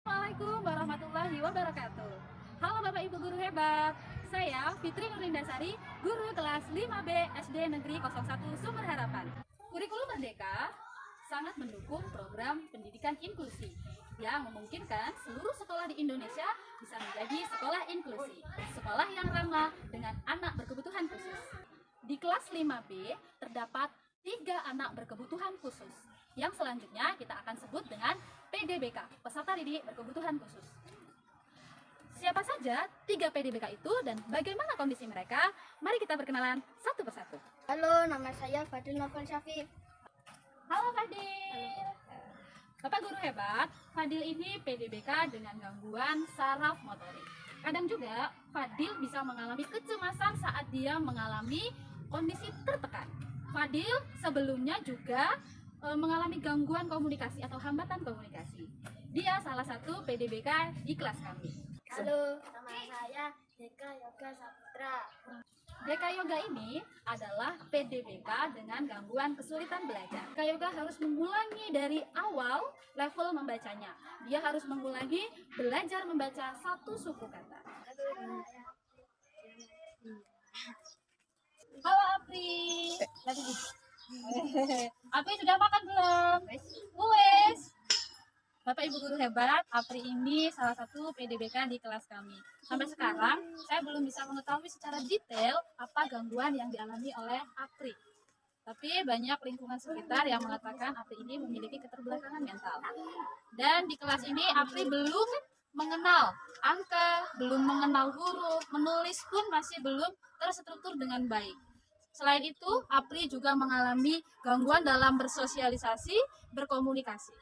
Assalamualaikum warahmatullahi wabarakatuh. Halo Bapak Ibu guru hebat. Saya Fitri Nurlindasari, guru kelas 5B SD Negeri 01 Sumber Harapan. Kurikulum Merdeka sangat mendukung program pendidikan inklusi yang memungkinkan seluruh sekolah di Indonesia bisa menjadi sekolah inklusi, sekolah yang ramah dengan anak berkebutuhan khusus. Di kelas 5B terdapat 3 anak berkebutuhan khusus yang selanjutnya kita akan sebut dengan PDBK, peserta didik berkebutuhan khusus. Siapa saja 3 PDBK itu dan bagaimana kondisi mereka? Mari kita berkenalan satu persatu. Halo, nama saya Fadil Novel Syafif. Halo Fadil. Bapak guru hebat, Fadil ini PDBK dengan gangguan saraf motorik. Kadang juga Fadil bisa mengalami kecemasan saat dia mengalami kondisi tertekan. Fadil sebelumnya juga mengalami gangguan komunikasi atau hambatan komunikasi. Dia salah satu PDBK di kelas kami. Halo, nama saya Deka Yoga Saputra. Deka Yoga ini adalah PDBK dengan gangguan kesulitan belajar. Deka Yoga harus mengulangi dari awal level membacanya. Dia harus mengulangi belajar membaca satu suku kata. Halo Apri. Apri sudah makan belum? Wes. Bapak Ibu guru hebat, Apri ini salah satu PDBK di kelas kami. Sampai sekarang, saya belum bisa mengetahui secara detail apa gangguan yang dialami oleh Apri. Tapi banyak lingkungan sekitar yang mengatakan Apri ini memiliki keterbelakangan mental. Dan di kelas ini Apri belum mengenal angka, belum mengenal huruf, menulis pun masih belum terstruktur dengan baik. Selain itu, Apri juga mengalami gangguan dalam bersosialisasi, berkomunikasi.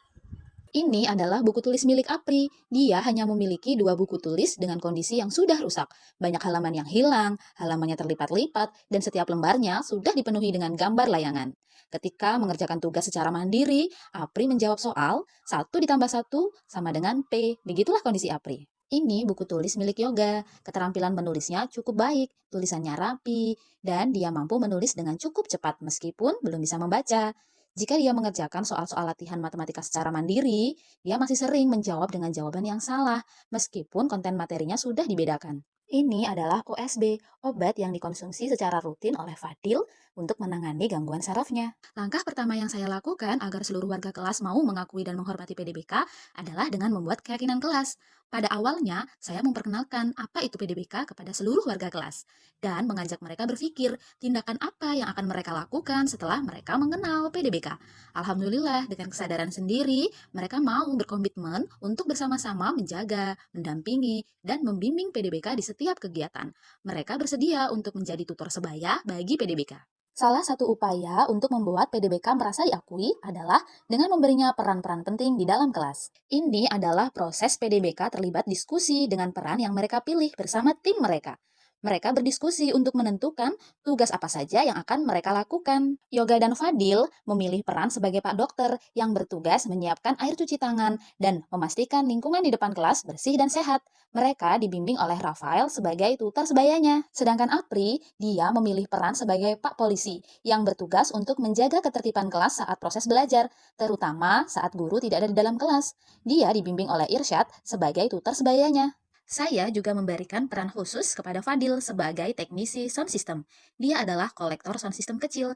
Ini adalah buku tulis milik Apri. Dia hanya memiliki 2 buku tulis dengan kondisi yang sudah rusak. Banyak halaman yang hilang, halamannya terlipat-lipat, dan setiap lembarnya sudah dipenuhi dengan gambar layangan. Ketika mengerjakan tugas secara mandiri, Apri menjawab soal 1 ditambah 1 sama dengan P. Begitulah kondisi Apri. Ini buku tulis milik Yoga. Keterampilan menulisnya cukup baik, tulisannya rapi, dan dia mampu menulis dengan cukup cepat meskipun belum bisa membaca. Jika dia mengerjakan soal-soal latihan matematika secara mandiri, dia masih sering menjawab dengan jawaban yang salah, meskipun konten materinya sudah dibedakan. Ini adalah OSB, obat yang dikonsumsi secara rutin oleh Fadil untuk menangani gangguan sarafnya. Langkah pertama yang saya lakukan agar seluruh warga kelas mau mengakui dan menghormati PDBK adalah dengan membuat keyakinan kelas. Pada awalnya, saya memperkenalkan apa itu PDBK kepada seluruh warga kelas dan mengajak mereka berpikir tindakan apa yang akan mereka lakukan setelah mereka mengenal PDBK. Alhamdulillah, dengan kesadaran sendiri, mereka mau berkomitmen untuk bersama-sama menjaga, mendampingi, dan membimbing PDBK di setiap kegiatan. Mereka bersedia untuk menjadi tutor sebaya bagi PDBK. Salah satu upaya untuk membuat PDBK merasa diakui adalah dengan memberinya peran-peran penting di dalam kelas. Ini adalah proses PDBK terlibat diskusi dengan peran yang mereka pilih bersama tim mereka. Mereka berdiskusi untuk menentukan tugas apa saja yang akan mereka lakukan. Yoga dan Fadil memilih peran sebagai Pak Dokter yang bertugas menyiapkan air cuci tangan dan memastikan lingkungan di depan kelas bersih dan sehat. Mereka dibimbing oleh Rafael sebagai tutor sebayanya. Sedangkan Apri, dia memilih peran sebagai Pak Polisi yang bertugas untuk menjaga ketertiban kelas saat proses belajar, terutama saat guru tidak ada di dalam kelas. Dia dibimbing oleh Irsyad sebagai tutor sebayanya. Saya juga memberikan peran khusus kepada Fadil sebagai teknisi sound system. Dia adalah kolektor sound system kecil.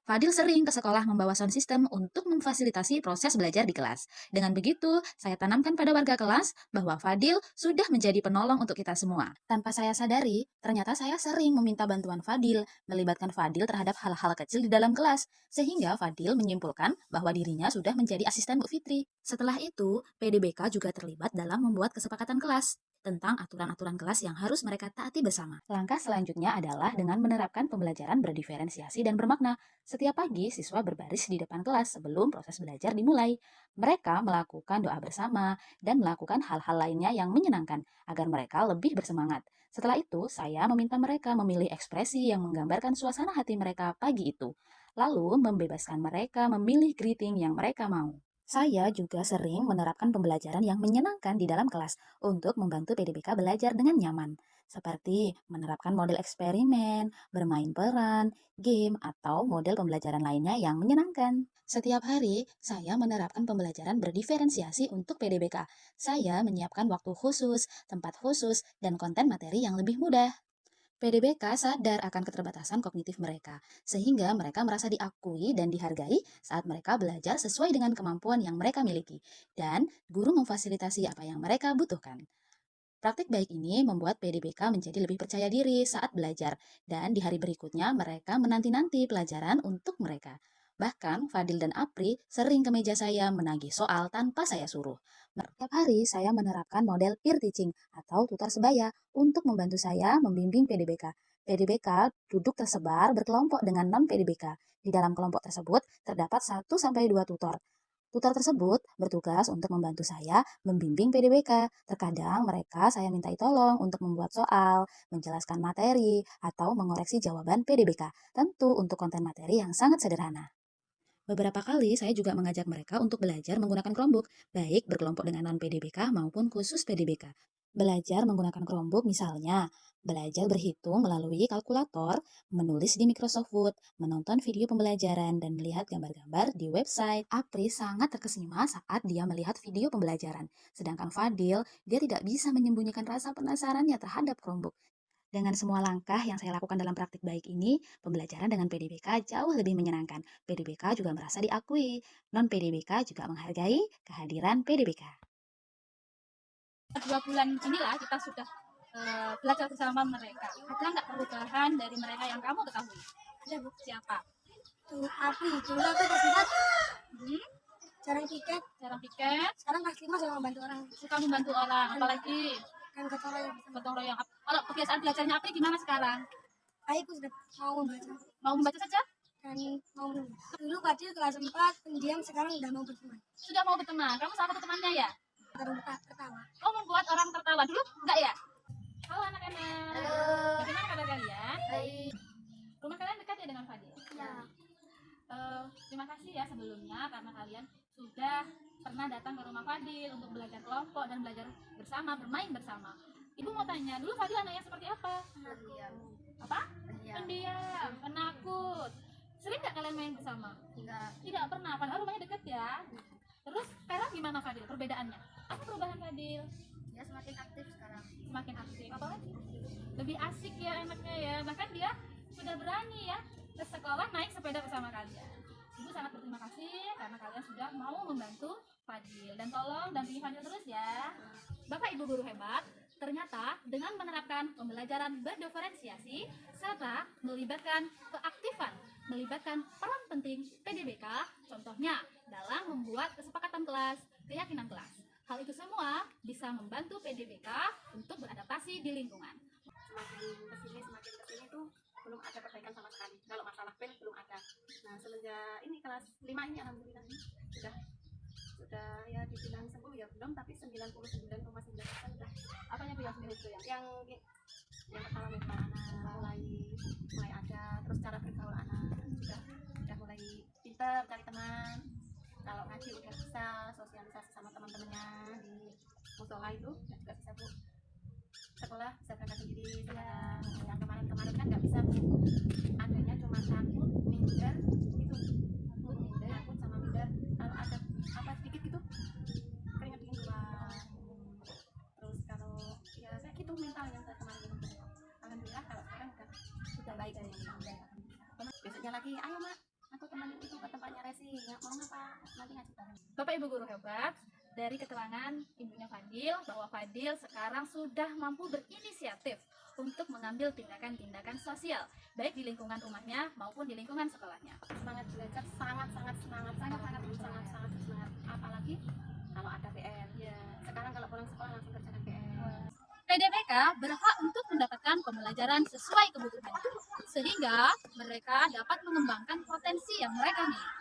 Fadil sering ke sekolah membawa sound system untuk memfasilitasi proses belajar di kelas. Dengan begitu, saya tanamkan pada warga kelas bahwa Fadil sudah menjadi penolong untuk kita semua. Tanpa saya sadari, ternyata saya sering meminta bantuan Fadil, melibatkan Fadil terhadap hal-hal kecil di dalam kelas, sehingga Fadil menyimpulkan bahwa dirinya sudah menjadi asisten Bu Fitri. Setelah itu, PDBK juga terlibat dalam membuat kesepakatan kelas tentang aturan-aturan kelas yang harus mereka taati bersama. Langkah selanjutnya adalah dengan menerapkan pembelajaran berdiferensiasi dan bermakna. Setiap pagi, siswa berbaris di depan kelas sebelum proses belajar dimulai. Mereka melakukan doa bersama dan melakukan hal-hal lainnya yang menyenangkan agar mereka lebih bersemangat. Setelah itu, saya meminta mereka memilih ekspresi yang menggambarkan suasana hati mereka pagi itu, lalu membebaskan mereka memilih greeting yang mereka mau. Saya juga sering menerapkan pembelajaran yang menyenangkan di dalam kelas untuk membantu PDBK belajar dengan nyaman, seperti menerapkan model eksperimen, bermain peran, game, atau model pembelajaran lainnya yang menyenangkan. Setiap hari, saya menerapkan pembelajaran berdiferensiasi untuk PDBK. Saya menyiapkan waktu khusus, tempat khusus, dan konten materi yang lebih mudah. PDBK sadar akan keterbatasan kognitif mereka, sehingga mereka merasa diakui dan dihargai saat mereka belajar sesuai dengan kemampuan yang mereka miliki, dan guru memfasilitasi apa yang mereka butuhkan. Praktik baik ini membuat PDBK menjadi lebih percaya diri saat belajar, dan di hari berikutnya mereka menanti-nanti pelajaran untuk mereka. Bahkan, Fadil dan Apri sering ke meja saya menagih soal tanpa saya suruh. Setiap hari saya menerapkan model peer teaching atau tutor sebaya untuk membantu saya membimbing PDBK. PDBK duduk tersebar berkelompok dengan non-PDBK. Di dalam kelompok tersebut terdapat 1-2 tutor. Tutor tersebut bertugas untuk membantu saya membimbing PDBK. Terkadang mereka saya mintai tolong untuk membuat soal, menjelaskan materi, atau mengoreksi jawaban PDBK. Tentu untuk konten materi yang sangat sederhana. Beberapa kali saya juga mengajak mereka untuk belajar menggunakan Chromebook, baik berkelompok dengan non-PDBK maupun khusus PDBK. Belajar menggunakan Chromebook misalnya, belajar berhitung melalui kalkulator, menulis di Microsoft Word, menonton video pembelajaran, dan melihat gambar-gambar di website. Apri sangat terkesima saat dia melihat video pembelajaran. Sedangkan Fadil, dia tidak bisa menyembunyikan rasa penasarannya terhadap Chromebook. Dengan semua langkah yang saya lakukan dalam praktik baik ini, pembelajaran dengan PDBK jauh lebih menyenangkan. PDBK juga merasa diakui. Non-PDBK juga menghargai kehadiran PDBK. 2 bulan inilah kita sudah belajar bersama mereka. Ada nggak perubahan dari mereka yang kamu ketahui? Ada Bu? Siapa? Tuh, Apri, dulu aku kelas 4 Hmm? jarang piket, Jarang piket, sekarang kelas 5 suka membantu orang. suka membantu orang, apalagi Kan gotong royong. gotong royong. Kalau kebiasaan belajarnya Apri gimana sekarang? Aku sudah mau membaca Mau membaca saja? dan mau menulis. Dulu Fadil kelas 4 pendiam, sekarang udah mau berteman. Sudah mau berteman. Kamu salah satu temannya ya? Pertama. Oh, membuat orang tertawa. Dulu enggak ya? Halo anak-anak. Halo. Bagaimana kabar kalian? Baik. Rumah kalian dekat ya dengan Fadil? Ya. Terima kasih ya sebelumnya karena kalian sudah pernah datang ke rumah Fadil untuk belajar kelompok dan belajar bersama, bermain bersama. Ibu mau tanya, dulu Fadil anaknya seperti apa? Pendiam. Apa? Pendiam, penakut. Sering nggak kalian main bersama? Tidak pernah, padahal rumahnya dekat ya. Terus sekarang gimana Fadil perbedaannya? Apa perubahan Fadil? Dia semakin aktif sekarang. Semakin aktif, apa lagi? Lebih asik ya anaknya ya. Bahkan dia sudah berani ya ke sekolah naik sepeda bersama kalian. Ibu sangat berterima kasih karena kalian sudah mau membantu Fadil. Dan tolong dampingi Fadil terus ya. Bapak Ibu guru hebat, ternyata dengan menerapkan pembelajaran berdiferensiasi serta melibatkan keaktifan, melibatkan peran penting PDBK, contohnya dalam membuat kesepakatan kelas, keyakinan kelas. Hal itu semua bisa membantu PDBK untuk beradaptasi di lingkungan. Semakin kesini tuh belum ada perbaikan sama sekali. Kalau masalah pen belum ada. Nah semenjak ini kelas 5 ini alhamdulillah sudah ya dibilang sembuh ya belum, tapi 99,9% sudah. Apanya Bu yang sembuh itu ya? Yang pertama mental anak mulai ada, terus cara bergaul anak sudah mulai pintar cari teman. Kalau ngaji udah bisa sosialisasi sama teman-temannya di musola itu ya juga bisa Bu. Sekolah bisa berangkat sendiri sekarang. Yang kemarin kan nggak bisa Bu, adanya cuma takut, minder itu, takut sama minder. Kalau ada apa sedikit gitu keringat dingin keluar. Terus kalau ya saya gitu mentalnya saya kemarin itu. Alhamdulillah kalau sekarang sudah baik dari besoknya lagi ayo mak aku temenin itu ke tempatnya Resi, nggak mau ngapa nanti ngaji bareng. Bapak Ibu guru hebat, dari keterangan ibunya Fadil bahwa Fadil sekarang sudah mampu berinisiatif untuk mengambil tindakan-tindakan sosial, baik di lingkungan rumahnya maupun di lingkungan sekolahnya. Semangat belajar sangat semangat, apalagi kalau ada PR. Ya sekarang kalau pulang sekolah langsung kerjakan PR. PDBK berhak untuk mendapatkan pembelajaran sesuai kebutuhan, sehingga mereka dapat mengembangkan potensi yang mereka miliki.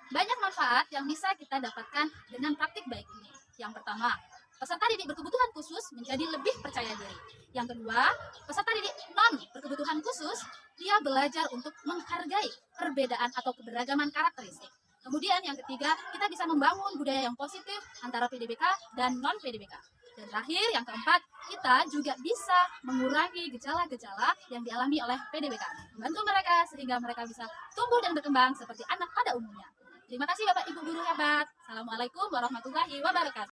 Banyak manfaat yang bisa kita dapatkan dengan praktik baik ini. Yang pertama, peserta didik berkebutuhan khusus menjadi lebih percaya diri. Yang kedua, peserta didik non berkebutuhan khusus, dia belajar untuk menghargai perbedaan atau keberagaman karakteristik. Kemudian yang ketiga, kita bisa membangun budaya yang positif antara PDBK dan non-PDBK. Dan terakhir, yang keempat, kita juga bisa mengurangi gejala-gejala yang dialami oleh PDBK. Membantu mereka sehingga mereka bisa tumbuh dan berkembang seperti anak pada umumnya. Terima kasih Bapak Ibu Guru hebat. Assalamualaikum warahmatullahi wabarakatuh.